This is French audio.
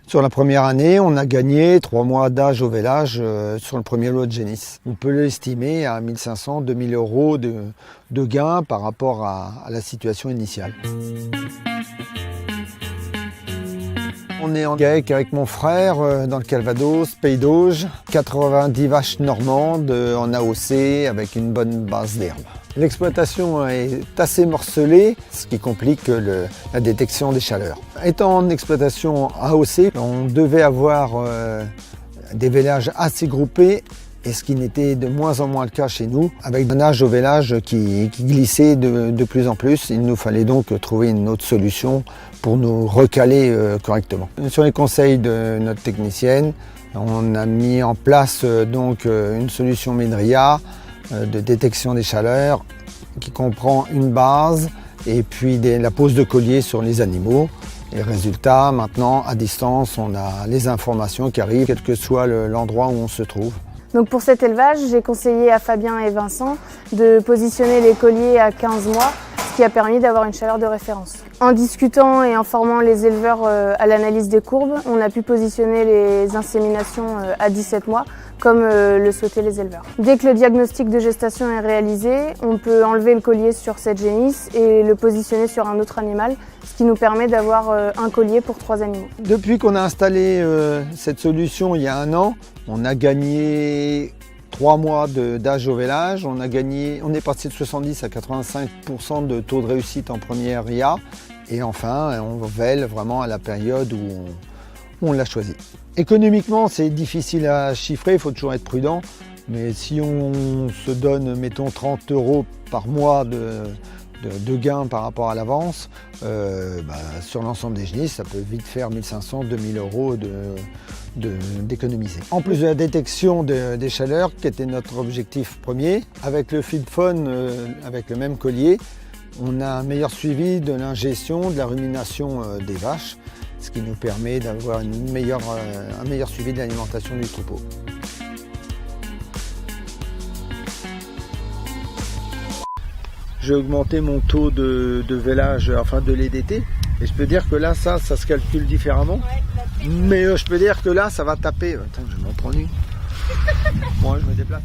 Sur la première année, on a gagné 3 mois d'âge au vélage sur le premier lot de génisse. On peut l'estimer à 1500-2000 euros de gain par rapport à la situation initiale. On est en GAEC avec mon frère dans le Calvados, Pays d'Auge, 90 vaches normandes en AOC avec une bonne base d'herbe. L'exploitation est assez morcelée, ce qui complique la détection des chaleurs. Étant en exploitation AOC, on devait avoir des vélages assez groupés, et ce qui n'était de moins en moins le cas chez nous, avec un âge au vélage qui glissait de plus en plus. Il nous fallait donc trouver une autre solution pour nous recaler correctement. Sur les conseils de notre technicienne, on a mis en place donc une solution Medria de détection des chaleurs qui comprend une base et puis la pose de collier sur les animaux. Et résultat, maintenant, à distance, on a les informations qui arrivent, quel que soit l'endroit où on se trouve. Donc pour cet élevage, j'ai conseillé à Fabien et Vincent de positionner les colliers à 15 mois, ce qui a permis d'avoir une chaleur de référence. En discutant et en formant les éleveurs à l'analyse des courbes, on a pu positionner les inséminations à 17 mois, comme le souhaitaient les éleveurs. Dès que le diagnostic de gestation est réalisé, on peut enlever le collier sur cette génisse et le positionner sur un autre animal, ce qui nous permet d'avoir un collier pour 3 animaux. Depuis qu'on a installé cette solution il y a 1 an, on a gagné 3 mois d'âge au vélage. On est passé de 70 à 85% de taux de réussite en première IA. Et enfin, on vèle vraiment à la période où on l'a choisi. Économiquement, c'est difficile à chiffrer, il faut toujours être prudent. Mais si on se donne, mettons, 30 € par mois de gains par rapport à l'avance, sur l'ensemble des génisses, ça peut vite faire 1500-2000 € d'économiser. En plus de la détection des chaleurs, qui était notre objectif premier, avec le FeedPhone, avec le même collier, on a un meilleur suivi de l'ingestion, de la rumination des vaches, ce qui nous permet d'avoir un meilleur suivi de l'alimentation du troupeau. J'ai augmenté mon taux de vélage, enfin de l'EDT, et je peux dire que là, ça se calcule différemment. Mais je peux dire que là, ça va taper. Attends, je m'en prends une. Bon, je me déplace.